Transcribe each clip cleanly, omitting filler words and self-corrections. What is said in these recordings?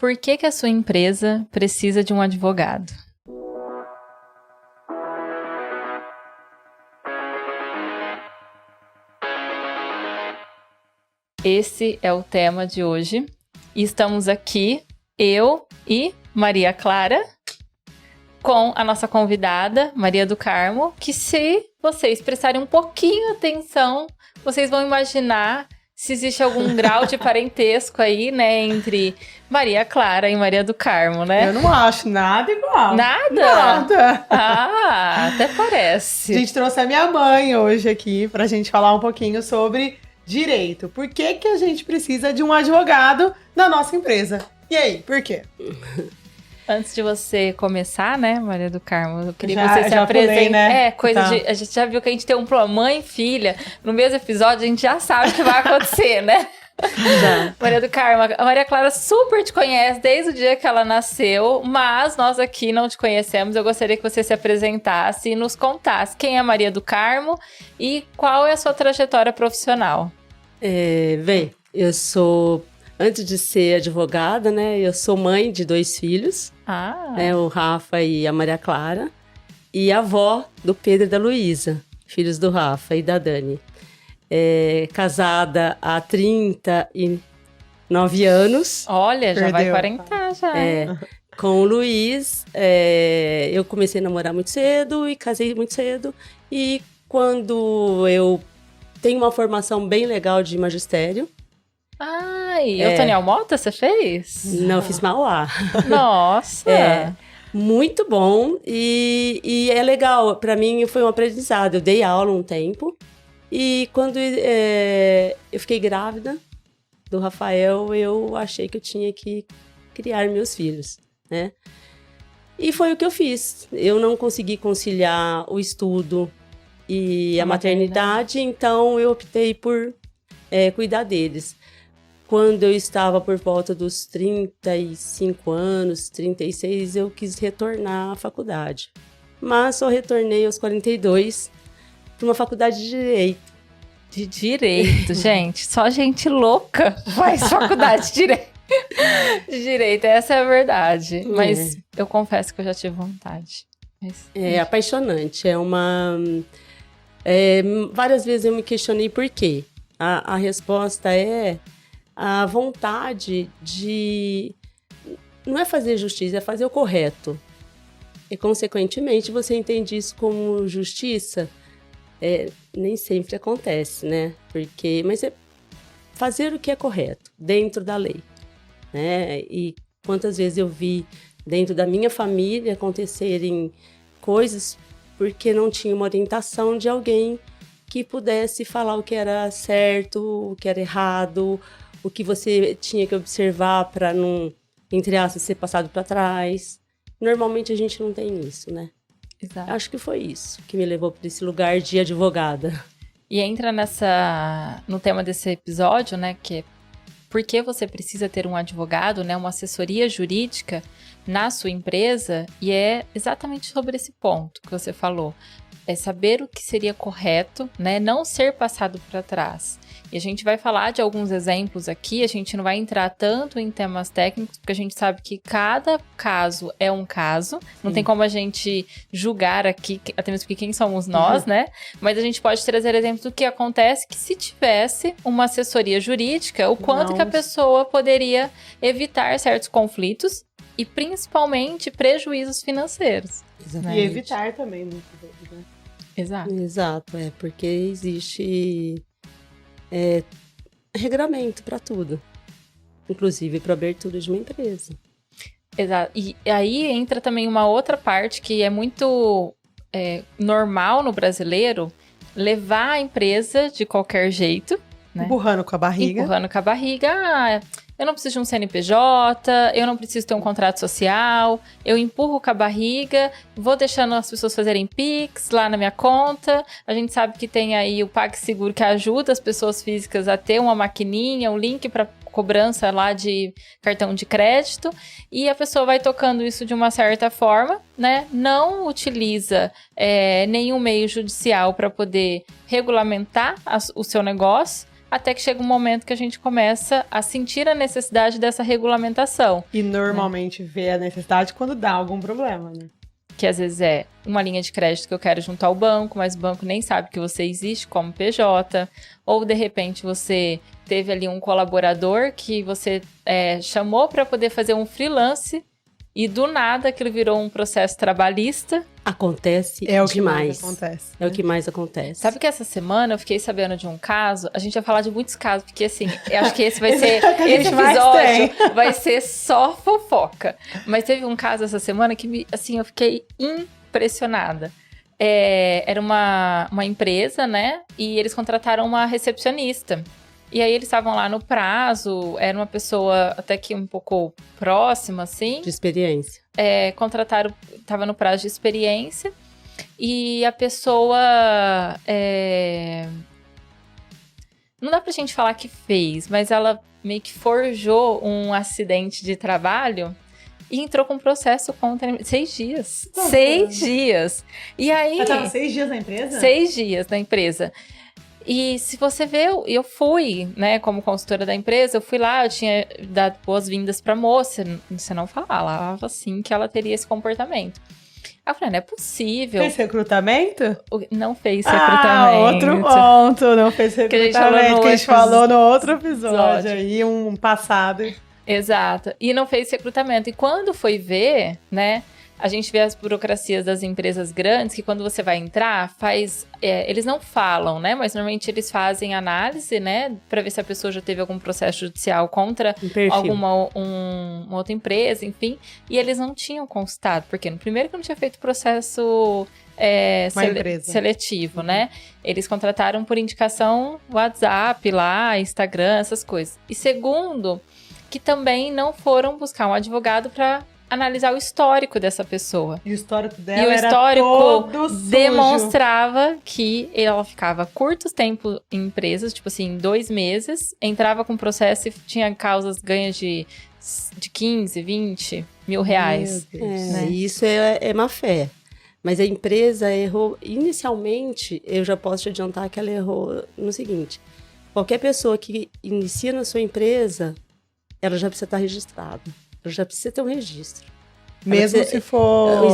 Por que que a sua empresa precisa de um advogado? Esse é o tema de hoje. E estamos aqui, eu e Maria Clara, com a nossa convidada, Maria do Carmo, que se vocês prestarem um pouquinho atenção, vocês vão imaginar se existe algum grau de parentesco aí, né, entre Maria Clara e Maria do Carmo, né? Eu não acho nada igual. Nada? Nada. Ah, até parece. A gente trouxe a minha mãe hoje aqui pra gente falar um pouquinho sobre direito. Por que que a gente precisa de um advogado na nossa empresa? E aí, por quê? Antes de você começar, né, Maria do Carmo, eu queria Já- que você se já pulei, apresente. né? É, coisa Tá. de... A gente já viu que a gente tem um mãe e filha. No mesmo episódio, a gente já sabe o que vai acontecer, né? Já. Maria do Carmo, a Maria Clara super te conhece desde o dia que ela nasceu, mas nós aqui não te conhecemos. Eu gostaria que você se apresentasse e nos contasse quem é a Maria do Carmo e qual é a sua trajetória profissional. Bem, eu sou, antes de ser advogada, né, eu sou mãe de 2 filhos, Ah, né, o Rafa e a Maria Clara, e avó do Pedro e da Luísa, filhos do Rafa e da Dani. Casada há 39 anos, olha, já vai Perdeu. quarentar já. com o Luiz. Eu comecei a namorar muito cedo e casei muito cedo, e quando eu tenho uma formação bem legal de magistério, Ai, Eutoniel Mota você fez? não fiz Mauá. Nossa! Muito bom e é legal. Para mim foi um aprendizado. Eu dei aula um tempo e quando eu fiquei grávida do Rafael, eu achei que eu tinha que criar meus filhos, né? E foi o que eu fiz. Eu não consegui conciliar o estudo e a maternidade, então eu optei por cuidar deles. Quando eu estava por volta dos 35 anos, 36, eu quis retornar à faculdade. Mas só retornei aos 42 para uma faculdade de Direito. De Direito, gente. Só gente louca faz faculdade de Direito. De Direito, essa é a verdade. Mas eu confesso que eu já tive vontade. Mas... É apaixonante. Várias vezes eu me questionei por quê. A resposta é a vontade de... Não é fazer justiça, é fazer o correto. E, consequentemente, você entende isso como justiça? Nem sempre acontece, né? Mas é fazer o que é correto, dentro da lei, né? E quantas vezes eu vi dentro da minha família acontecerem coisas porque não tinha uma orientação de alguém que pudesse falar o que era certo, o que era errado, o que você tinha que observar para não, entre aspas, ser passado para trás. Normalmente a gente não tem isso, né? Exato. Acho que foi isso que me levou para esse lugar de advogada. E entra no tema desse episódio, né, que é por que você precisa ter um advogado, né, uma assessoria jurídica na sua empresa, e é exatamente sobre esse ponto que você falou. É saber o que seria correto, né, não ser passado para trás. E a gente vai falar de alguns exemplos aqui, a gente não vai entrar tanto em temas técnicos, porque a gente sabe que cada caso é um caso, não tem como a gente julgar aqui, até mesmo porque quem somos nós, né? Mas a gente pode trazer exemplos do que acontece que se tivesse uma assessoria jurídica, o quanto que a pessoa poderia evitar certos conflitos e principalmente prejuízos financeiros. E evitar também muitas vezes, né? Exato. Exato, porque existe regramento para tudo, inclusive para abertura de uma empresa. Exato. E aí entra também uma outra parte que é muito normal no brasileiro, levar a empresa de qualquer jeito, né? Empurrando com a barriga. Empurrando com a barriga. Eu não preciso de um CNPJ, eu não preciso ter um contrato social, eu empurro com a barriga, vou deixando as pessoas fazerem Pix lá na minha conta. A gente sabe que tem aí o PagSeguro que ajuda as pessoas físicas a ter uma maquininha, um link para cobrança lá de cartão de crédito, e a pessoa vai tocando isso de uma certa forma, né? Não utiliza nenhum meio judicial para poder regulamentar o seu negócio, até que chega um momento que a gente começa a sentir a necessidade dessa regulamentação. E normalmente vê a necessidade quando dá algum problema, né? Que às vezes é uma linha de crédito que eu quero juntar ao banco, mas o banco nem sabe que você existe como PJ, ou de repente você teve ali um colaborador que você chamou para poder fazer um freelance e do nada aquilo virou um processo trabalhista. Acontece É o que demais. mais acontece. É o que mais acontece. Sabe que essa semana eu fiquei sabendo de um caso, a gente vai falar de muitos casos, porque assim, eu acho que esse vai ser, é o que a esse gente mais episódio vai ser só fofoca. Mas teve um caso essa semana que, assim, eu fiquei impressionada. Era uma empresa, né, e eles contrataram uma recepcionista. E aí eles estavam lá no prazo, era uma pessoa até que um pouco próxima, assim. De experiência. Contrataram, estava no prazo de experiência. E a pessoa... não dá pra gente falar que fez, mas ela meio que forjou um acidente de trabalho e entrou com processo contra... 6 dias. Nossa. 6 dias. E aí... Ela tava 6 dias na empresa? 6 dias na empresa. E se você vê, eu fui, né, como consultora da empresa, eu fui lá, eu tinha dado boas-vindas pra moça, você não falava assim que ela teria esse comportamento. Aí eu falei, não é possível. Fez recrutamento? Não fez recrutamento. Outro ponto, não fez recrutamento, que a gente falou no outro episódio aí, um passado. Exato, e não fez recrutamento. E quando foi ver, né, a gente vê as burocracias das empresas grandes, que quando você vai entrar, eles não falam, né? Mas normalmente eles fazem análise, né? Pra ver se a pessoa já teve algum processo judicial contra alguma uma outra empresa, enfim. E eles não tinham constado, porque no primeiro que não tinha feito processo seletivo, né? Eles contrataram por indicação WhatsApp lá, Instagram, essas coisas. E segundo, que também não foram buscar um advogado para analisar o histórico dessa pessoa. E o histórico dela era todo sujo. Demonstrava que ela ficava curto tempo em empresas, tipo assim, 2 meses, entrava com processo e tinha causas ganhas de 15, 20 mil reais. Né? Isso é má fé. Mas a empresa errou, inicialmente, eu já posso te adiantar que ela errou no seguinte, qualquer pessoa que inicia na sua empresa, ela já precisa estar registrada. Já precisa ter um registro. Mesmo se for...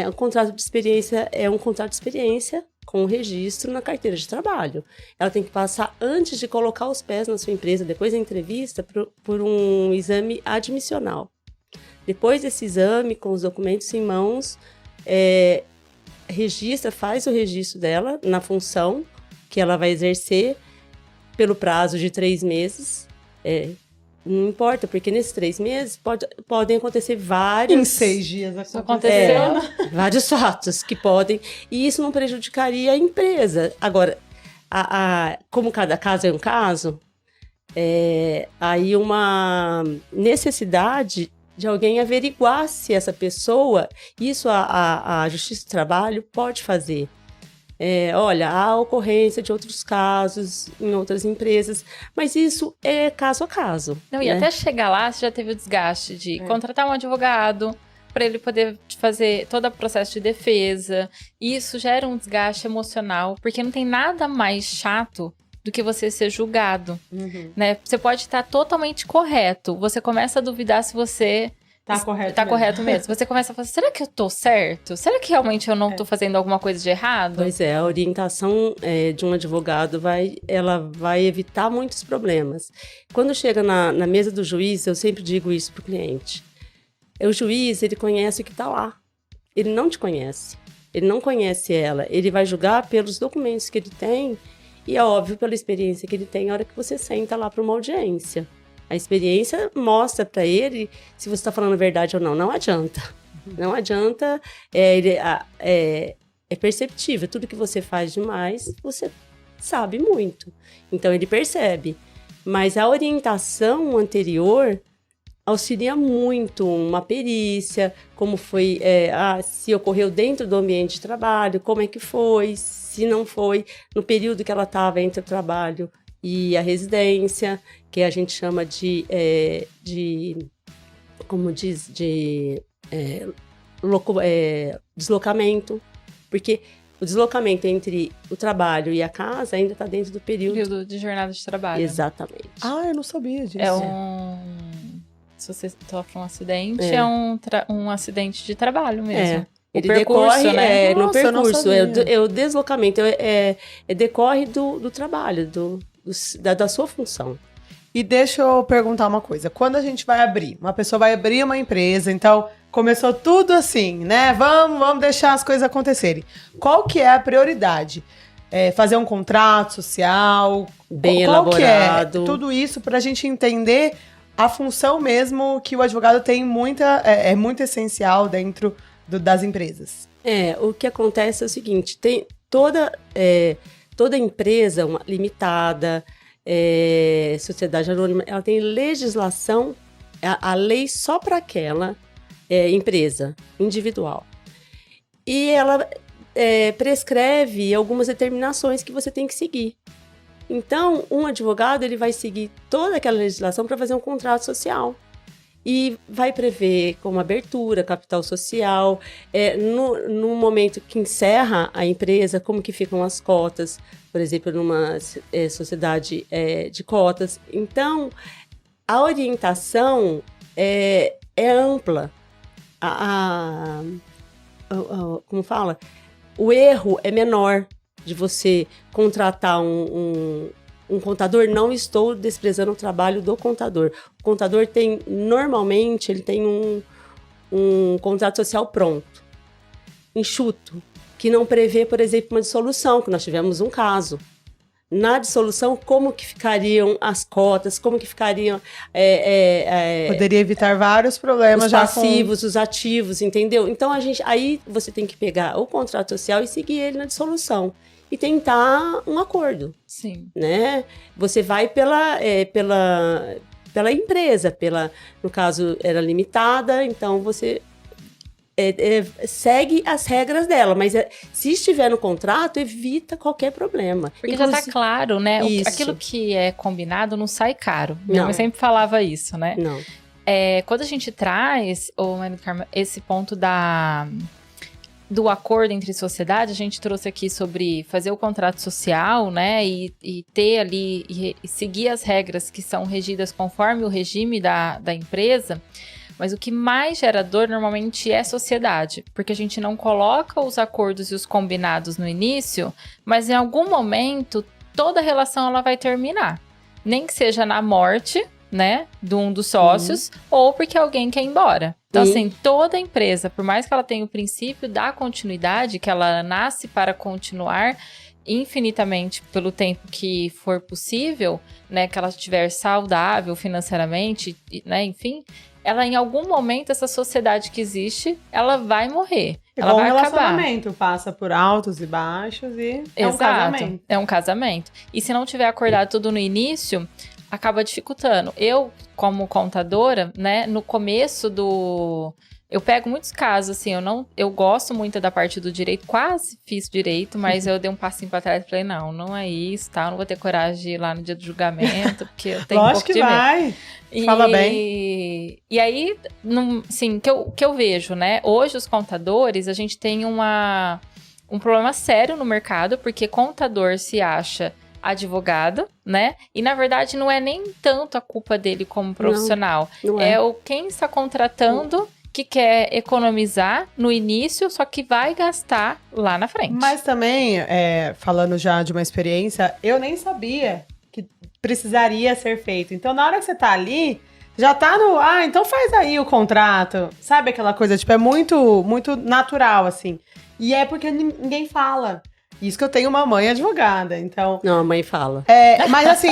O contrato de experiência é um contrato de experiência com registro na carteira de trabalho. Ela tem que passar, antes de colocar os pés na sua empresa, depois da entrevista, por um exame admissional. Depois desse exame, com os documentos em mãos, faz o registro dela na função que ela vai exercer pelo prazo de 3 meses. Não importa, porque nesses 3 meses podem acontecer vários... Em 6 dias aconteceu. Vários fatos que podem... E isso não prejudicaria a empresa. Agora, como cada caso é um caso, aí uma necessidade de alguém averiguar se essa pessoa... Isso a Justiça do Trabalho pode fazer. Olha, há ocorrência de outros casos em outras empresas, mas isso é caso a caso. Não, e até chegar lá, você já teve o desgaste de contratar um advogado para ele poder fazer todo o processo de defesa. Isso gera um desgaste emocional, porque não tem nada mais chato do que você ser julgado, né? Você pode estar totalmente correto, você começa a duvidar se você... Tá correto mesmo. Você começa a falar, será que eu tô certo? Será que realmente eu não tô fazendo alguma coisa de errado? Pois é, a orientação de um advogado ela vai evitar muitos problemas. Quando chega na mesa do juiz, eu sempre digo isso pro cliente. O juiz, ele conhece o que tá lá. Ele não te conhece. Ele não conhece ela. Ele vai julgar pelos documentos que ele tem e, é óbvio, pela experiência que ele tem na hora que você senta lá para uma audiência. A experiência mostra para ele se você está falando a verdade ou não. Não adianta. Não adianta. É perceptível. Tudo que você faz demais, você sabe muito. Então, ele percebe. Mas a orientação anterior auxilia muito uma perícia, como foi, se ocorreu dentro do ambiente de trabalho, como é que foi, se não foi, no período que ela estava entre o trabalho e a residência, que a gente chama de deslocamento, porque O deslocamento entre o trabalho e a casa ainda está dentro do período de jornada de trabalho. Exatamente. Eu não sabia disso. Se você sofre um acidente, é um acidente de trabalho mesmo. Ele percurso, decorre, né? No Nossa, eu não percurso, sabia. o deslocamento, decorre do trabalho, da sua função. E deixa eu perguntar uma coisa. Quando a gente vai abrir, uma pessoa vai abrir uma empresa, então começou tudo assim, né? Vamos deixar as coisas acontecerem. Qual que é a prioridade? Fazer um contrato social? Bem qual elaborado. Que é tudo isso pra gente entender a função mesmo que o advogado tem é muito essencial dentro das empresas. O que acontece é o seguinte, tem toda empresa, uma limitada, sociedade anônima, ela tem legislação, a lei só para aquela empresa individual. E ela prescreve algumas determinações que você tem que seguir. Então, um advogado ele vai seguir toda aquela legislação para fazer um contrato social. E vai prever como abertura, capital social, no momento que encerra a empresa, como que ficam as cotas, por exemplo, numa sociedade de cotas. Então, a orientação é ampla. Como fala? O erro é menor de você contratar um contador. Não estou desprezando o trabalho do contador. O contador normalmente, ele tem um contrato social pronto, enxuto, que não prevê, por exemplo, uma dissolução, que nós tivemos um caso. Na dissolução, como que ficariam as cotas, como que ficariam... Poderia evitar vários problemas os já passivos, os ativos, entendeu? Então, aí você tem que pegar o contrato social e seguir ele na dissolução. E tentar um acordo. Sim. Né? Você vai pela empresa, no caso, era limitada, então você segue as regras dela, mas se estiver no contrato, evita qualquer problema. Porque já tá claro, né? Isso. Aquilo que é combinado não sai caro. Não. Minha mãe sempre falava isso, né? Não. Quando a gente traz, Maria do Carmo, esse ponto do acordo entre sociedade, a gente trouxe aqui sobre fazer o contrato social, né, e ter ali, e seguir as regras que são regidas conforme o regime da empresa, mas o que mais gera dor normalmente é sociedade, porque a gente não coloca os acordos e os combinados no início, mas em algum momento toda a relação ela vai terminar, nem que seja na morte, né, de um dos sócios, ou porque alguém quer ir embora. Então, assim, toda empresa, por mais que ela tenha o princípio da continuidade, que ela nasce para continuar infinitamente pelo tempo que for possível, né, que ela estiver saudável financeiramente, né, enfim, ela em algum momento, essa sociedade que existe, ela vai morrer. Ela vai acabar. Relacionamento passa por altos e baixos e Exato, um casamento. É um casamento. E se não tiver acordado tudo no início, acaba dificultando. Eu, como contadora, né, no começo eu pego muitos casos, assim, eu gosto muito da parte do direito, quase fiz direito, mas eu dei um passinho pra trás e falei, não é isso, tá? Eu não vou ter coragem de ir lá no dia do julgamento, porque eu tenho Lógico um pouco de medo. Lógico que vai. Fala bem. E aí, assim, que eu vejo, né? Hoje, os contadores, a gente tem um problema sério no mercado, porque contador se acha advogado, né? E na verdade não é nem tanto a culpa dele como profissional. Não é. Quem está contratando que quer economizar no início, só que vai gastar lá na frente. Mas também, falando já de uma experiência, eu nem sabia que precisaria ser feito. Então, na hora que você tá ali, já tá então faz aí o contrato. Sabe aquela coisa, tipo, é muito, muito natural, assim. E é porque ninguém fala. Isso que eu tenho uma mãe advogada, então... Não, a mãe fala. Mas assim,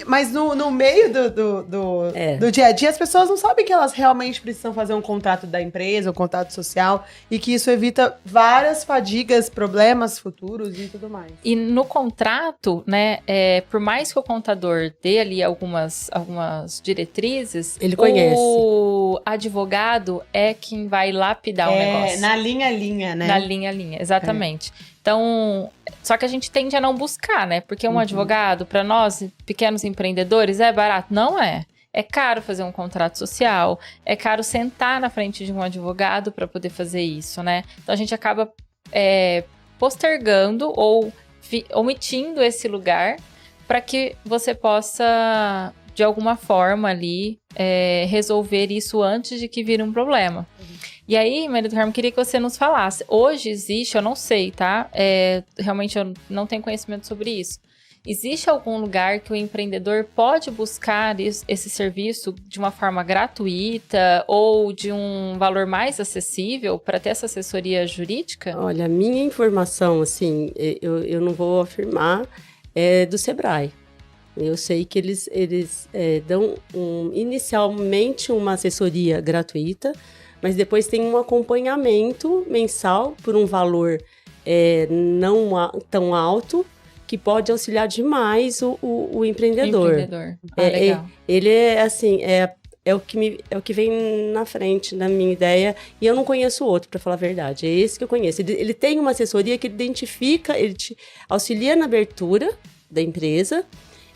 mas no meio do dia a dia, as pessoas não sabem que elas realmente precisam fazer um contrato da empresa, um contrato social, e que isso evita várias fadigas, problemas futuros e tudo mais. E no contrato, né, por mais que o contador dê ali algumas diretrizes, ele conhece. O advogado é quem vai lapidar o negócio. Na linha, né? Na linha, exatamente. Então, só que a gente tende a não buscar, né? Porque um advogado, para nós, pequenos empreendedores, é barato? Não é. É caro fazer um contrato social, é caro sentar na frente de um advogado para poder fazer isso, né? Então, a gente acaba postergando ou omitindo esse lugar para que você possa, de alguma forma ali, resolver isso antes de que vire um problema. E aí, Maria do Carmo, queria que você nos falasse. Hoje existe, eu não sei, tá? Realmente eu não tenho conhecimento sobre isso. Existe algum lugar que o empreendedor pode buscar esse serviço de uma forma gratuita ou de um valor mais acessível para ter essa assessoria jurídica? Olha, a minha informação, assim, eu não vou afirmar, é do Sebrae. Eu sei que eles dão inicialmente uma assessoria gratuita, mas depois tem um acompanhamento mensal por um valor não tão alto, que pode auxiliar demais o empreendedor. Legal. Ele é assim, é o que vem na frente da minha ideia, e eu não conheço outro, para falar a verdade. É esse que eu conheço. Ele tem uma assessoria que identifica, ele te auxilia na abertura da empresa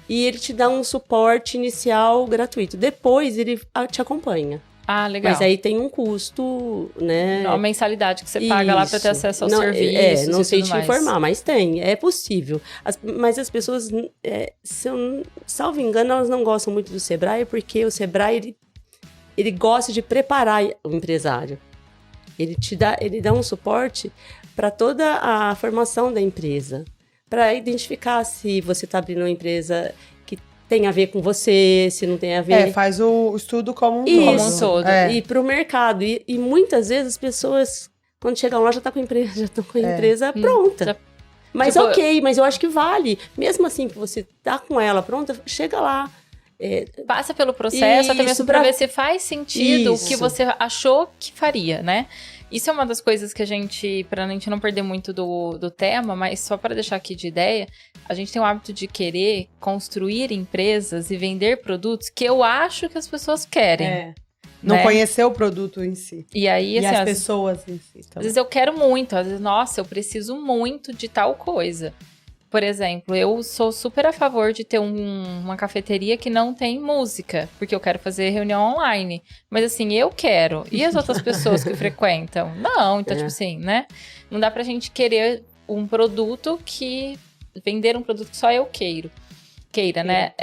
e ele te dá um suporte inicial gratuito. Depois ele te acompanha. Ah, legal. Mas aí tem um custo, né? Uma mensalidade que você paga lá para ter acesso ao serviço. Não sei te informar, mas tem, é possível. Mas as pessoas, se eu salvo engano, elas não gostam muito do Sebrae, porque o Sebrae, ele gosta de preparar o empresário. Ele dá um suporte para toda a formação da empresa, para identificar se você está abrindo uma empresa que tem a ver com você, se não tem a ver. Faz o estudo como um todo. E para o mercado. E muitas vezes as pessoas, quando chegam lá, já estão com a empresa pronta. Mas mas eu acho que vale. Mesmo assim, que você tá com ela pronta, chega lá. Passa pelo processo, até mesmo para ver se faz sentido o que você achou que faria, né? Isso é uma das coisas que pra gente não perder muito do tema, mas só para deixar aqui de ideia, a gente tem o hábito de querer construir empresas e vender produtos que eu acho que as pessoas querem. Não conhecer o produto em si. E aí, assim, as pessoas em si também. Às vezes eu quero muito, às vezes, nossa, eu preciso muito de tal coisa. Por exemplo, eu sou super a favor de ter uma cafeteria que não tem música, porque eu quero fazer reunião online. Mas assim, eu quero. E as outras pessoas que frequentam? Não, então tipo assim, né? Não dá pra gente querer um produto vender um produto que só eu queira, né?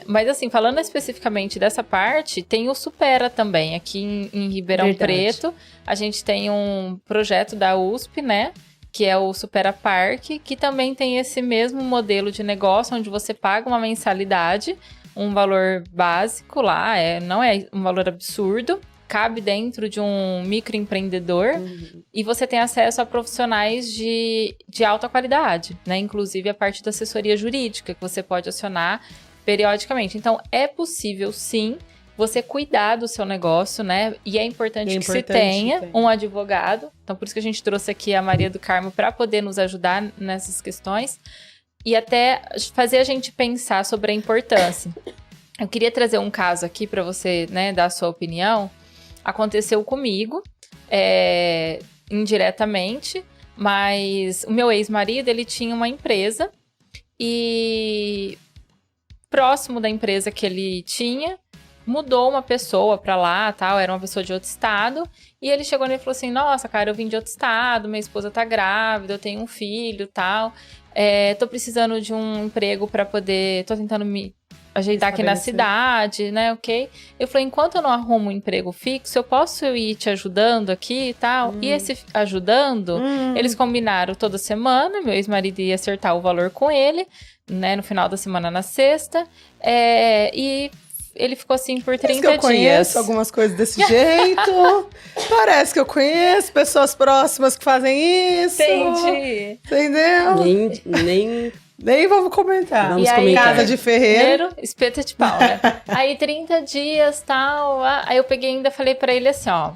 Mas assim, falando especificamente dessa parte, tem o Supera também. Aqui em Ribeirão Preto, a gente tem um projeto da USP, né? Que é o Supera Park, que também tem esse mesmo modelo de negócio, onde você paga uma mensalidade, um valor básico lá, não é um valor absurdo, cabe dentro de um microempreendedor, e você tem acesso a profissionais de alta qualidade, né? Inclusive a parte da assessoria jurídica, que você pode acionar periodicamente. Então, é possível, sim, você cuidar do seu negócio, né? E é importante que se tenha um advogado. Então, por isso que a gente trouxe aqui a Maria do Carmo para poder nos ajudar nessas questões e até fazer a gente pensar sobre a importância. Eu queria trazer um caso aqui para você, né, dar a sua opinião. Aconteceu comigo, indiretamente, mas o meu ex-marido, ele tinha uma empresa e próximo da empresa que ele tinha, mudou uma pessoa pra lá, tal, era uma pessoa de outro estado, e ele chegou nele e falou assim, nossa, cara, eu vim de outro estado, minha esposa tá grávida, eu tenho um filho, tal, tô precisando de um emprego pra poder, tô tentando me ajeitar aqui na cidade, né, ok? Eu falei, enquanto eu não arrumo um emprego fixo, eu posso ir te ajudando aqui e tal, e esse ajudando, eles combinaram toda semana, meu ex-marido ia acertar o valor com ele, né, no final da semana, na sexta, e ele ficou assim por 30 dias. Eu conheço algumas coisas desse jeito. Parece que eu conheço pessoas próximas que fazem isso. Entendi. Entendeu? Nem vamos comentar. Vamos comentar. Casa de ferreiro. Espeta de pau, né? Aí 30 dias, tal. Aí eu peguei e ainda falei pra ele assim, ó.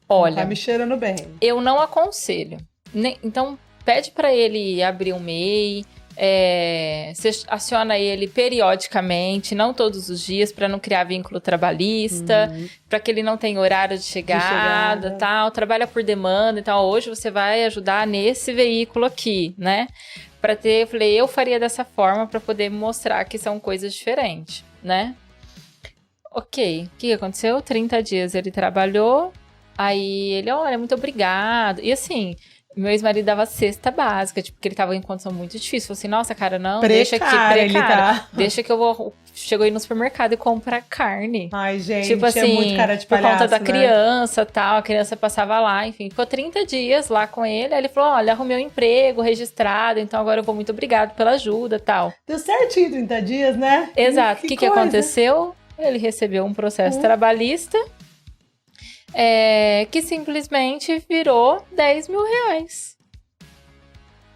Olha. Tá me cheirando bem. Eu não aconselho. Então, pede pra ele abrir um MEI. Você aciona ele periodicamente, não todos os dias, para não criar vínculo trabalhista, para que ele não tenha horário de chegada, tal, trabalha por demanda, então hoje você vai ajudar nesse veículo aqui, né? Eu faria dessa forma para poder mostrar que são coisas diferentes, né? Ok, o que aconteceu? 30 dias ele trabalhou, aí ele, olha, muito obrigado, e assim... Meu ex-marido dava cesta básica, tipo, porque ele tava em condição muito difícil. Falei assim, nossa, cara, não, Precário, deixa que precário. tá. Deixa que eu vou... Chegou aí no supermercado e comprar carne. Ai, gente, Tipo assim, é muito cara de por palhaço, conta da né? criança e tal, a criança passava lá, enfim. Ficou 30 dias lá com ele, aí ele falou, olha, arrumei um emprego registrado, então agora eu vou muito obrigado pela ajuda e tal. Deu certinho 30 dias, né? Exato. O que coisa. aconteceu? Ele recebeu um processo trabalhista que simplesmente virou 10 mil reais.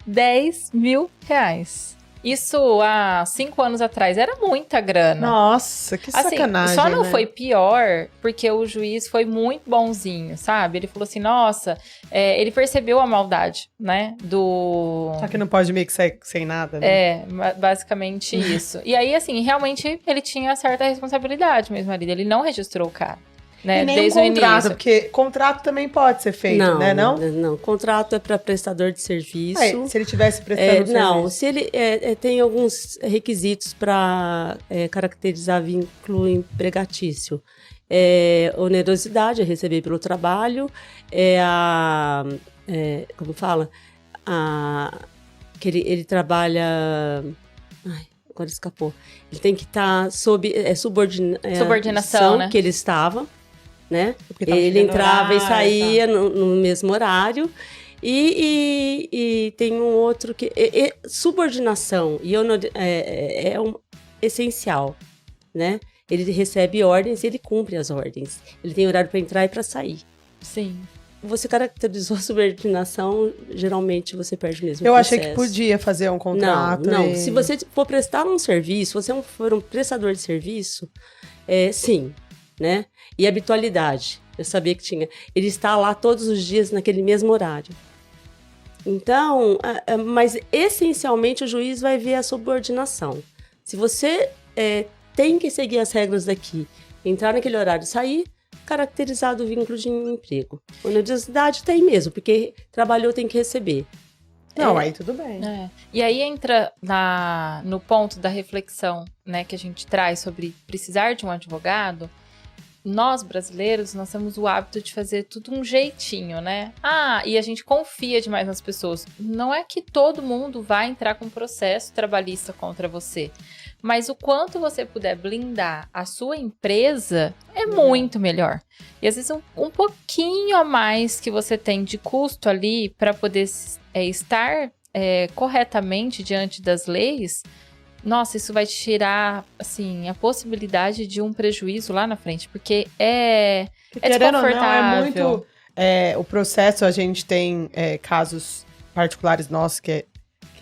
10 mil reais. Isso há 5 anos atrás era muita grana. Nossa, que Assim, sacanagem, só não né? foi pior porque o juiz foi muito bonzinho, sabe? Ele falou assim, nossa, ele percebeu a maldade, né? Só que não pode meio que sair sem nada, né? Basicamente isso. E aí, assim, realmente ele tinha certa responsabilidade mesmo ali. Ele não registrou o cara, né? E nem Desde um o contrato, início. porque contrato também pode ser feito, né? Não, contrato é para prestador de serviço. Se ele tivesse prestando Não, serviço. se ele tem alguns requisitos para caracterizar vínculo empregatício. Onerosidade, é receber pelo trabalho, como fala? Que ele trabalha... Ai, agora escapou. Ele tem que estar sob Subordinação, né? que ele estava, né? Porque tava Ele chegando entrava e horário, saía no mesmo horário. E tem um outro que... subordinação é essencial, né? Ele recebe ordens e ele cumpre as ordens. Ele tem horário para entrar e para sair. Sim. Você caracterizou a subordinação, geralmente você perde mesmo Eu o achei processo. que podia fazer um contrato. Não. Se você for prestar um serviço, se você for um prestador de serviço, sim, né? E habitualidade, eu sabia que tinha. Ele está lá todos os dias naquele mesmo horário. Então, mas essencialmente o juiz vai ver a subordinação. Se você tem que seguir as regras daqui, entrar naquele horário e sair, caracterizado o vínculo de emprego. Onerosidade tem mesmo, porque trabalhou, tem que receber. Não, aí tudo bem. E aí entra no ponto da reflexão, né, que a gente traz sobre precisar de um advogado. Nós, brasileiros, nós temos o hábito de fazer tudo um jeitinho, né? E a gente confia demais nas pessoas. Não é que todo mundo vai entrar com processo trabalhista contra você. Mas o quanto você puder blindar a sua empresa é muito melhor. E às vezes um pouquinho a mais que você tem de custo ali para poder estar corretamente diante das leis, nossa, isso vai te tirar, assim, a possibilidade de um prejuízo lá na frente, porque é desconfortável. Não, é muito... o processo, a gente tem casos particulares nossos que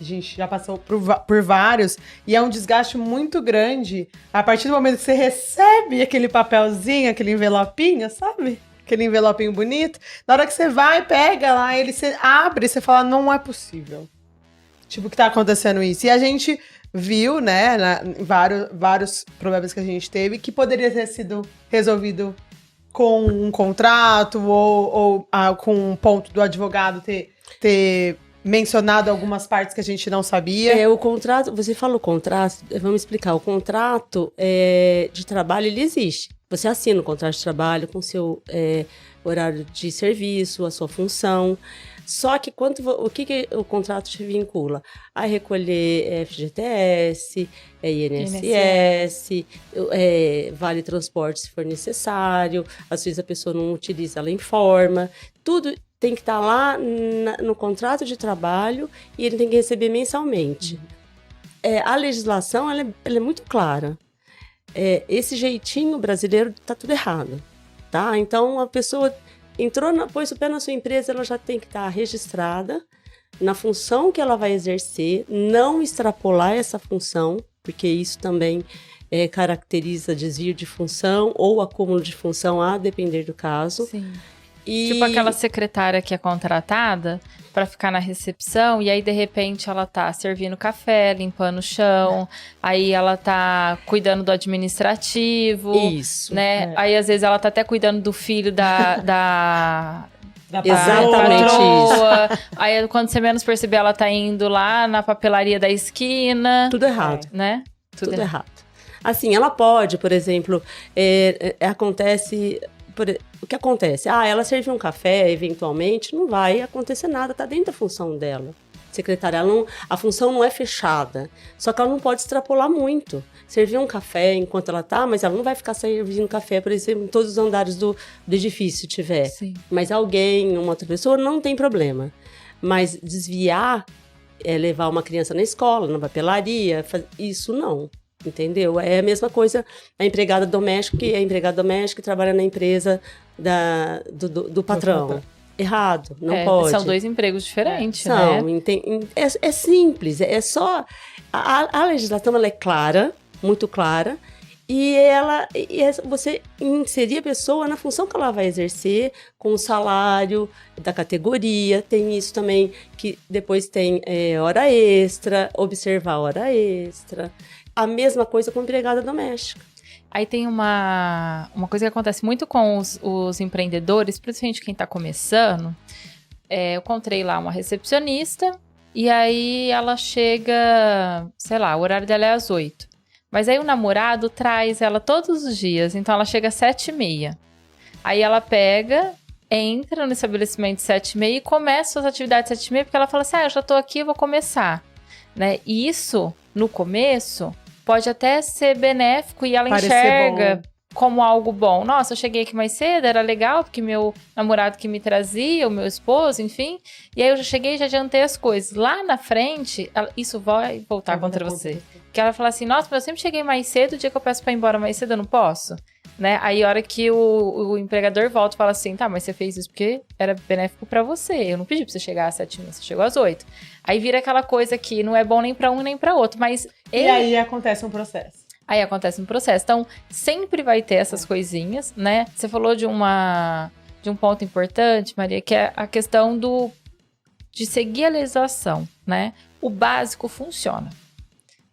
a gente já passou por vários, e é um desgaste muito grande a partir do momento que você recebe aquele papelzinho, aquele envelopinho, sabe? Aquele envelopinho bonito. Na hora que você vai, pega lá, você abre, você fala, não é possível. Tipo, que tá acontecendo isso? E a gente viu, né, vários problemas que a gente teve que poderia ter sido resolvido com um contrato ou com um ponto do advogado ter mencionado algumas partes que a gente não sabia. O contrato, você fala o contrato, vamos explicar. O contrato de trabalho, ele existe. Você assina o contrato de trabalho com seu horário de serviço, a sua função. Só que o que o contrato te vincula? A recolher FGTS, INSS, vale transporte se for necessário, às vezes a pessoa não utiliza, ela informa, tudo tem que estar lá no contrato de trabalho e ele tem que receber mensalmente. A legislação ela é muito clara. Esse jeitinho brasileiro está tudo errado, tá? Então a pessoa pôs o pé na sua empresa, ela já tem que estar registrada na função que ela vai exercer, não extrapolar essa função, porque isso também caracteriza desvio de função ou acúmulo de função, a depender do caso. Sim. Tipo aquela secretária que é contratada para ficar na recepção e aí de repente ela tá servindo café, limpando o chão, aí ela tá cuidando do administrativo. Isso. Né? Aí às vezes ela tá até cuidando do filho da Exatamente isso. Aí quando você menos perceber, ela tá indo lá na papelaria da esquina. Tudo errado. Né? Tudo errado. Assim, ela pode, por exemplo, acontece... o que acontece? Ela serviu um café, eventualmente, não vai acontecer nada, tá dentro da função dela. Secretária, a função não é fechada, só que ela não pode extrapolar muito. Servir um café enquanto ela tá, mas ela não vai ficar servindo café, por exemplo, em todos os andares do edifício tiver. Sim. Mas alguém, uma outra pessoa, não tem problema. Mas desviar, levar uma criança na escola, na papelaria, isso não. Entendeu? É a mesma coisa a empregada doméstica que trabalha na empresa do patrão. Errado, não pode. São 2 empregos diferentes, né? É simples, é só... A legislação, ela é clara, muito clara, e você inserir a pessoa na função que ela vai exercer, com o salário da categoria, tem isso também, que depois tem hora extra, observar hora extra, a mesma coisa com empregada doméstica. Aí tem uma coisa que acontece muito com os empreendedores, principalmente quem está começando. Eu encontrei lá uma recepcionista e aí ela chega, sei lá, o horário dela é às 8. Mas aí o namorado traz ela todos os dias, então ela chega às 7h30. Aí ela pega, entra no estabelecimento 7h30 e começa as atividades 7h30, porque ela fala assim, eu já tô aqui, eu vou começar. Né? E isso, no começo, pode até ser benéfico e ela enxerga como algo bom. Nossa, eu cheguei aqui mais cedo, era legal, porque meu namorado que me trazia, o meu esposo, enfim. E aí eu já cheguei e já adiantei as coisas. Lá na frente, isso vai voltar contra você. Porque ela fala assim, nossa, mas eu sempre cheguei mais cedo, o dia que eu peço pra ir embora mais cedo, eu não posso? Né? Aí a hora que o empregador volta e fala assim, tá, mas você fez isso porque era benéfico pra você. Eu não pedi pra você chegar às 7h30, você chegou às 8. Aí vira aquela coisa que não é bom nem pra um nem pra outro, mas... E aí acontece um processo. Aí acontece um processo. Então, sempre vai ter essas coisinhas, né? Você falou de um ponto importante, Maria, que é a questão de seguir a legislação, né? O básico funciona.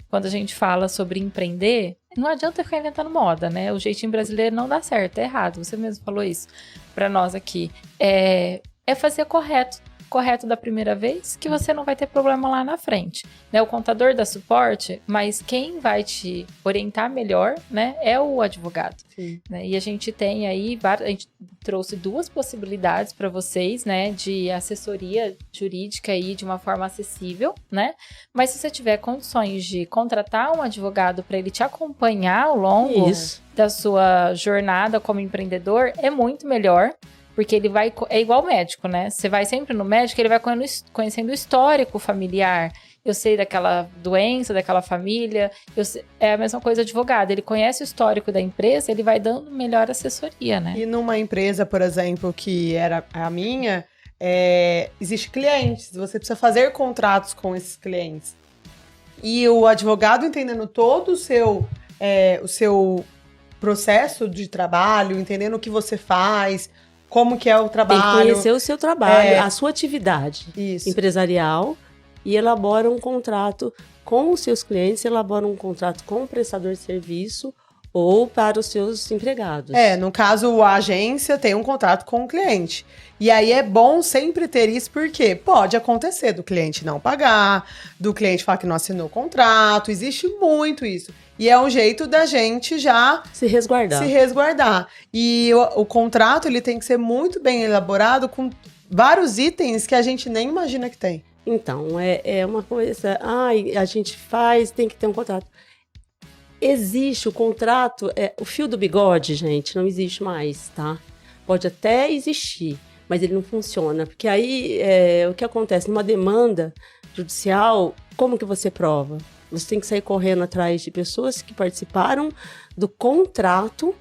Quando a gente fala sobre empreender, não adianta ficar inventando moda, né? O jeitinho brasileiro não dá certo, é errado. Você mesmo falou isso pra nós aqui. É fazer correto da primeira vez, que você não vai ter problema lá na frente. Né? O contador dá suporte, mas quem vai te orientar melhor, né, é o advogado. Né? E a gente tem aí, a gente trouxe 2 possibilidades para vocês, né, de assessoria jurídica aí de uma forma acessível, né? Mas se você tiver condições de contratar um advogado para ele te acompanhar ao longo da sua jornada como empreendedor, é muito melhor. Porque ele vai... É igual médico, né? Você vai sempre no médico, ele vai conhecendo o histórico familiar. Eu sei daquela doença, daquela família. É a mesma coisa advogado. Ele conhece o histórico da empresa, ele vai dando melhor assessoria, né? E numa empresa, por exemplo, que era a minha, existe clientes. Você precisa fazer contratos com esses clientes. E o advogado entendendo todo o seu processo de trabalho, entendendo o que você faz... Como que é o trabalho. Tem que conhecer o seu trabalho, a sua atividade empresarial e elabora um contrato com os seus clientes, elabora um contrato com o prestador de serviço ou para os seus empregados. No caso, a agência tem um contrato com o cliente. E aí é bom sempre ter isso, porque pode acontecer do cliente não pagar, do cliente falar que não assinou o contrato, existe muito isso. E é um jeito da gente já se resguardar. E o contrato, ele tem que ser muito bem elaborado com vários itens que a gente nem imagina que tem. Então, é uma coisa... a gente tem que ter um contrato. Existe o contrato... o fio do bigode, gente, não existe mais, tá? Pode até existir, mas ele não funciona. Porque aí, o que acontece? Numa demanda judicial, como que você prova? Você tem que sair correndo atrás de pessoas que participaram do contrato,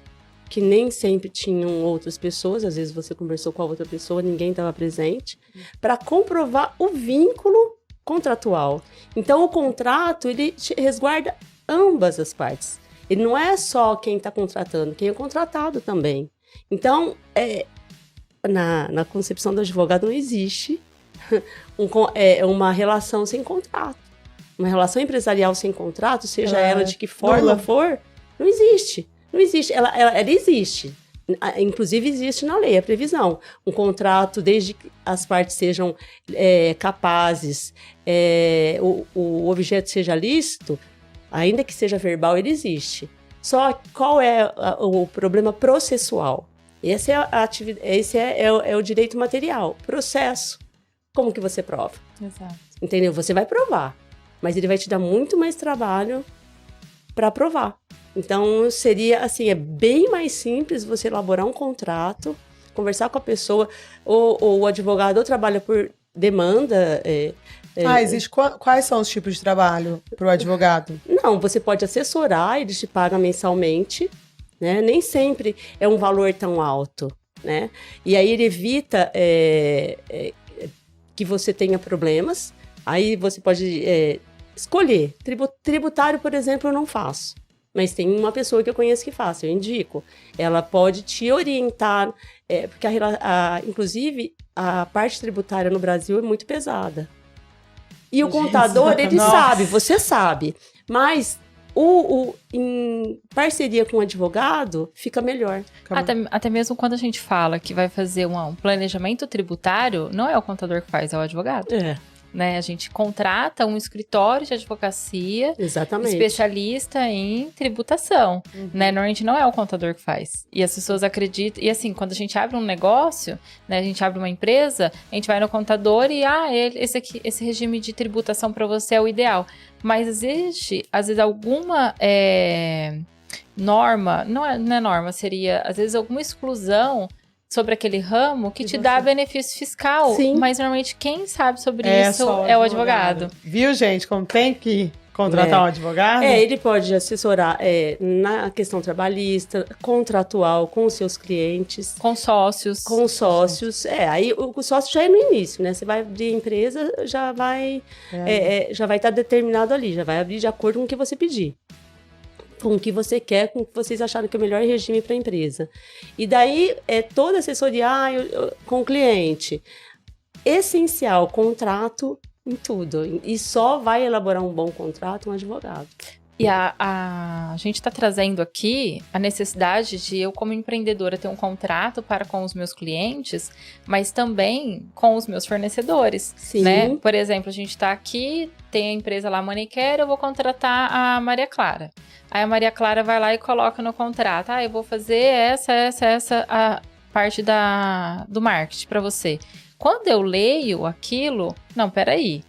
que nem sempre tinham outras pessoas, às vezes você conversou com a outra pessoa, ninguém estava presente, para comprovar o vínculo contratual. Então, o contrato, ele resguarda ambas as partes. Ele não é só quem está contratando, quem é contratado também. Então, na concepção do advogado não existe uma relação sem contrato. Uma relação empresarial sem contrato, seja ela de que forma for, não existe. Não existe. Ela existe. Inclusive, existe na lei a previsão. Um contrato, desde que as partes sejam capazes, o objeto seja lícito, ainda que seja verbal, ele existe. Só qual é o problema processual? Esse é o direito material. Processo, como que você prova? Exato. Entendeu? Você vai provar, mas ele vai te dar muito mais trabalho para provar. Então, seria assim, é bem mais simples você elaborar um contrato, conversar com a pessoa, ou o advogado ou trabalha por demanda. Existe quais são os tipos de trabalho para o advogado? Não, você pode assessorar, eles te pagam mensalmente, né? Nem sempre é um valor tão alto, né? E aí ele evita que você tenha problemas. Aí você pode escolher. Tributário, por exemplo, eu não faço. Mas tem uma pessoa que eu conheço que faz, eu indico. Ela pode te orientar, porque inclusive a parte tributária no Brasil é muito pesada. E o contador, ele sabe, você sabe. Mas em parceria com o advogado, fica melhor. Até mesmo quando a gente fala que vai fazer um planejamento tributário, não é o contador que faz, é o advogado. Né? A gente contrata um escritório de advocacia, exatamente, especialista em tributação, né? Normalmente não é o contador que faz. E as pessoas acreditam... E assim, quando a gente abre um negócio, né? A gente abre uma empresa, a gente vai no contador e, esse regime de tributação para você é o ideal. Mas existe, às vezes, alguma norma, não é norma, seria, às vezes, alguma exclusão sobre aquele ramo que te dá benefício fiscal. Sim. Mas normalmente quem sabe sobre isso é o advogado. Viu, gente? Como tem que contratar um advogado? Ele pode assessorar na questão trabalhista, contratual, com os seus clientes. Com sócios. Com sócios. Aí o sócio já é no início, né? Você vai abrir a empresa, já vai estar determinado ali, já vai abrir de acordo com o que você pedir. Com o que você quer, com o que vocês acharam que é o melhor regime para a empresa. E daí, toda assessoria com o cliente. Essencial, contrato em tudo. E só vai elaborar um bom contrato um advogado. E a gente está trazendo aqui a necessidade de eu, como empreendedora, ter um contrato para com os meus clientes, mas também com os meus fornecedores. Sim. Né? Por exemplo, a gente está aqui, tem a empresa lá, Moneycare, eu vou contratar a Maria Clara. Aí a Maria Clara vai lá e coloca no contrato, eu vou fazer essa a parte do marketing para você. Quando eu leio aquilo, não, peraí,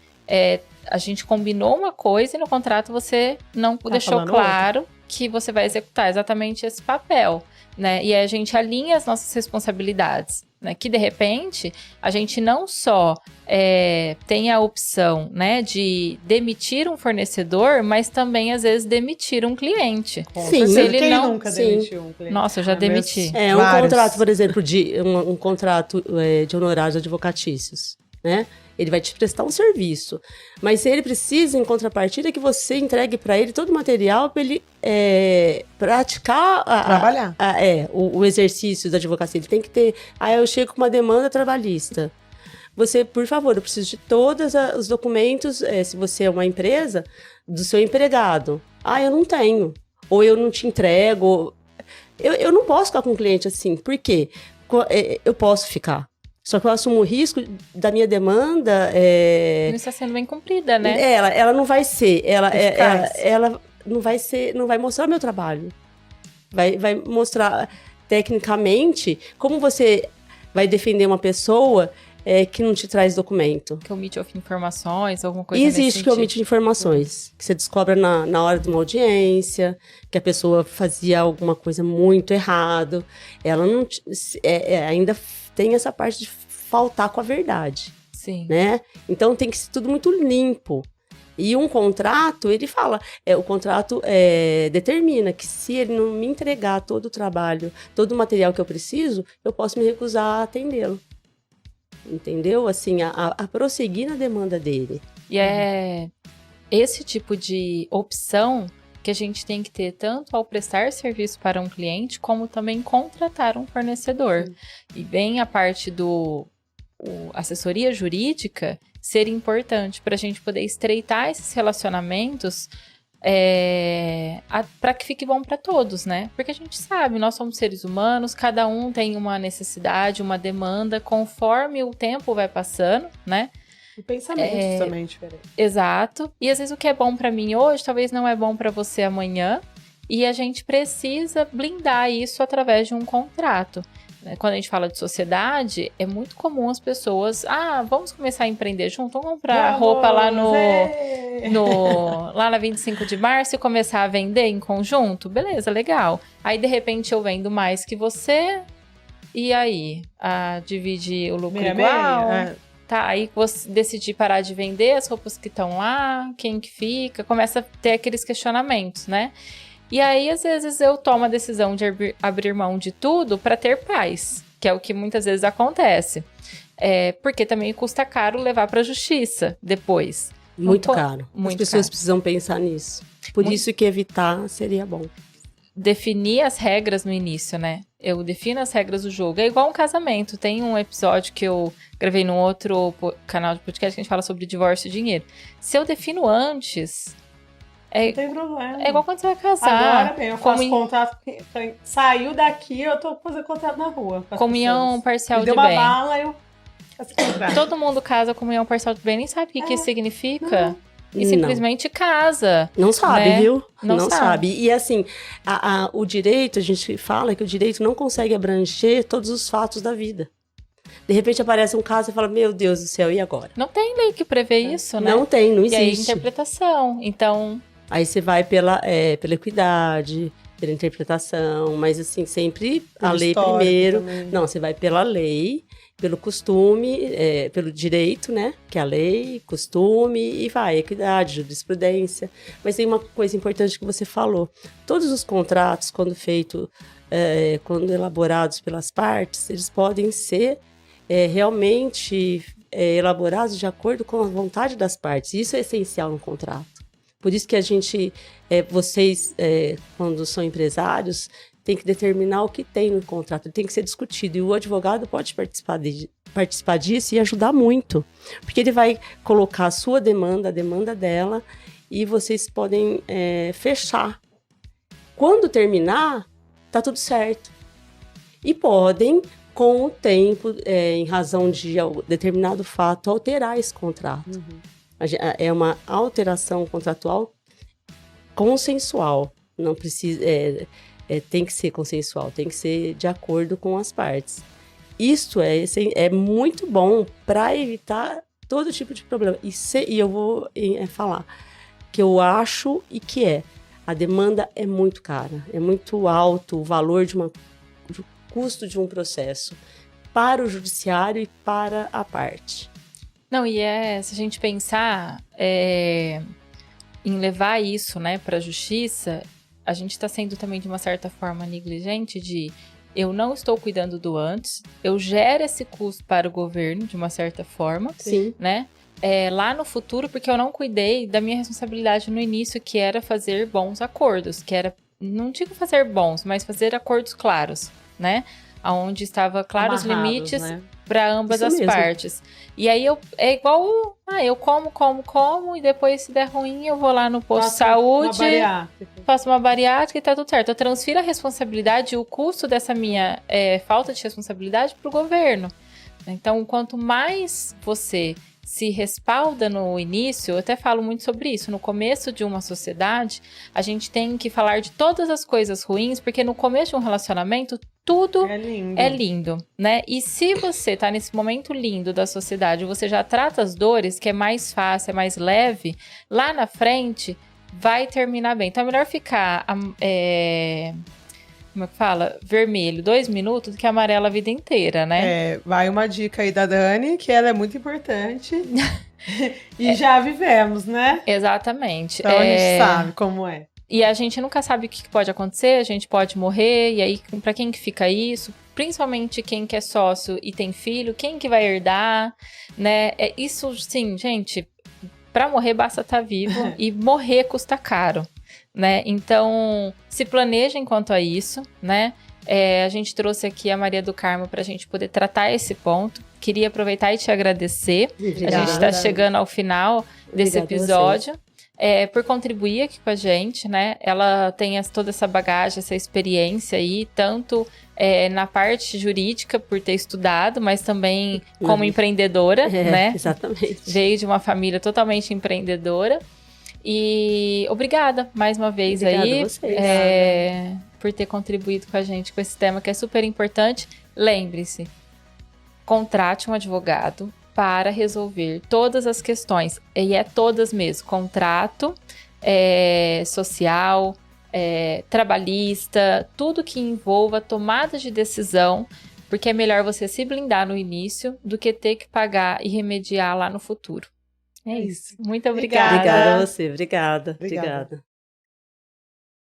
a gente combinou uma coisa e no contrato você não deixou claro que você vai executar exatamente esse papel, né? E aí a gente alinha as nossas responsabilidades, né? Que de repente a gente não só tem a opção, né, de demitir um fornecedor, mas também às vezes demitir um cliente. Sim. Se ele Quem não nunca demitiu um cliente? Nossa, eu já demiti. Um contrato, por exemplo, um contrato de honorários advocatícios, né? Ele vai te prestar um serviço, mas ele precisa, em contrapartida, que você entregue para ele todo o material para ele praticar trabalhar. O exercício da advocacia. Ele tem que ter... eu chego com uma demanda trabalhista. Você, por favor, eu preciso de todos os documentos, se você é uma empresa, do seu empregado. Eu não tenho. Ou eu não te entrego. Eu não posso ficar com o cliente assim. Por quê? Eu posso ficar. Só que eu assumo o risco da minha demanda... Não está sendo bem cumprida, né? Ela não vai ser... Ela não vai ser... Não vai mostrar meu trabalho. Vai mostrar tecnicamente como você vai defender uma pessoa que não te traz documento. Que omite informações, alguma coisa Existe que omite informações. Que você descobre na hora de uma audiência, que a pessoa fazia alguma coisa muito errado. Ela não... ainda tem essa parte de faltar com a verdade. Sim. Né? Então tem que ser tudo muito limpo. E um contrato, ele fala, o contrato determina que se ele não me entregar todo o trabalho, todo o material que eu preciso, eu posso me recusar a atendê-lo. Entendeu? Assim, a prosseguir na demanda dele. E é esse tipo de opção que a gente tem que ter tanto ao prestar serviço para um cliente, como também contratar um fornecedor. Sim. E bem a parte assessoria jurídica ser importante para a gente poder estreitar esses relacionamentos para que fique bom para todos, né? Porque a gente sabe, nós somos seres humanos, cada um tem uma necessidade, uma demanda, conforme o tempo vai passando, né? E pensamentos também diferentes. Exato. E às vezes o que é bom para mim hoje, talvez não é bom para você amanhã. E a gente precisa blindar isso através de um contrato. quando a gente fala de sociedade, é muito comum as pessoas, vamos começar a empreender junto, vamos comprar roupa lá lá na 25 de março e começar a vender em conjunto? Beleza, legal. Aí, de repente, eu vendo mais que você, e aí? Divide o lucro igual? Tá, aí você decidir parar de vender as roupas que estão lá, quem que fica, começa a ter aqueles questionamentos, né? E aí, às vezes, eu tomo a decisão de abrir mão de tudo para ter paz, que é o que muitas vezes acontece. Porque também custa caro levar para a justiça depois. Muito caro. Muito As pessoas caro. precisam pensar nisso. Por isso que evitar seria bom. Definir as regras no início, né? Eu defino as regras do jogo. É igual um casamento. Tem um episódio que eu gravei num outro canal de podcast que a gente fala sobre divórcio e dinheiro. Se eu defino antes... Não tem problema. É igual quando você vai casar. Agora bem, eu faço contrato. Saiu daqui, eu tô fazendo contrato na rua. Comunhão parcial de bem. Deu uma bala, eu faço contrato. Todo mundo casa comunhão parcial de bem, nem sabe o que isso significa. Não. E simplesmente casa. Não sabe, né? viu? Não sabe. E assim, o direito, a gente fala que o direito não consegue abranger todos os fatos da vida. De repente aparece um caso e fala, meu Deus do céu, e agora? Não tem lei que prevê isso, né? Não tem, não existe. E aí, interpretação. Então... Aí você vai pela equidade, pela interpretação, mas assim, sempre a lei primeiro. Também. Não, você vai pela lei, pelo costume, pelo direito, né? Que é a lei, costume, e vai, equidade, jurisprudência. Mas tem uma coisa importante que você falou. Todos os contratos, quando quando elaborados pelas partes, eles podem ser realmente elaborados de acordo com a vontade das partes. Isso é essencial no contrato. Por isso que a gente, vocês, quando são empresários, tem que determinar o que tem no contrato, ele tem que ser discutido. E o advogado pode participar disso e ajudar muito. Porque ele vai colocar a sua demanda, a demanda dela, e vocês podem fechar. Quando terminar, tá tudo certo. E podem, com o tempo, em razão de determinado fato, alterar esse contrato. Uhum. É uma alteração contratual consensual. Não precisa, tem que ser consensual, tem que ser de acordo com as partes. Isto é muito bom para evitar todo tipo de problema. E eu vou falar que eu acho e que a demanda é muito cara, é muito alto o valor do custo de um processo para o judiciário e para a parte. Não, e se a gente pensar em levar isso, né, para a justiça, a gente está sendo também, de uma certa forma, negligente de eu não estou cuidando do antes, eu gero esse custo para o governo, de uma certa forma, sim, né? Lá no futuro, porque eu não cuidei da minha responsabilidade no início, que era fazer bons acordos, que era, não digo fazer bons, mas fazer acordos claros, né? Onde estava claros limites, né, para ambas as partes. E aí é igual, eu como, e depois, se der ruim, eu vou lá no posto de saúde, faço uma bariátrica e tá tudo certo. Eu transfiro a responsabilidade e o custo dessa minha falta de responsabilidade pro governo. Então, quanto mais você se respalda no início, eu até falo muito sobre isso, no começo de uma sociedade, a gente tem que falar de todas as coisas ruins, porque no começo de um relacionamento, tudo é lindo, né? E se você tá nesse momento lindo da sociedade, você já trata as dores, que é mais fácil, é mais leve, lá na frente vai terminar bem. Então é melhor ficar, como é que fala? Vermelho 2 minutos do que amarelo a vida inteira, né? Vai uma dica aí da Dani, que ela é muito importante. E já vivemos, né? Exatamente. Então a gente sabe como é. E a gente nunca sabe o que pode acontecer, a gente pode morrer, e aí pra quem que fica isso? Principalmente quem que é sócio e tem filho, quem que vai herdar, né? Isso, sim, gente, pra morrer basta estar vivo e morrer custa caro, né? Então, se planejem quanto a isso, né? A gente trouxe aqui a Maria do Carmo pra gente poder tratar esse ponto. Queria aproveitar e te agradecer. Obrigada. A gente tá chegando ao final desse episódio. Por contribuir aqui com a gente, né? Ela tem toda essa bagagem, essa experiência aí, tanto na parte jurídica, por ter estudado, mas também como empreendedora, né? Exatamente. Veio de uma família totalmente empreendedora. E obrigada mais uma vez. Obrigada aí. A vocês. por ter contribuído com a gente com esse tema que é super importante. Lembre-se, contrate um advogado para resolver todas as questões, e é todas mesmo, contrato, social, trabalhista, tudo que envolva tomada de decisão, porque é melhor você se blindar no início do que ter que pagar e remediar lá no futuro. É isso. Muito obrigada. Obrigada a você, obrigada.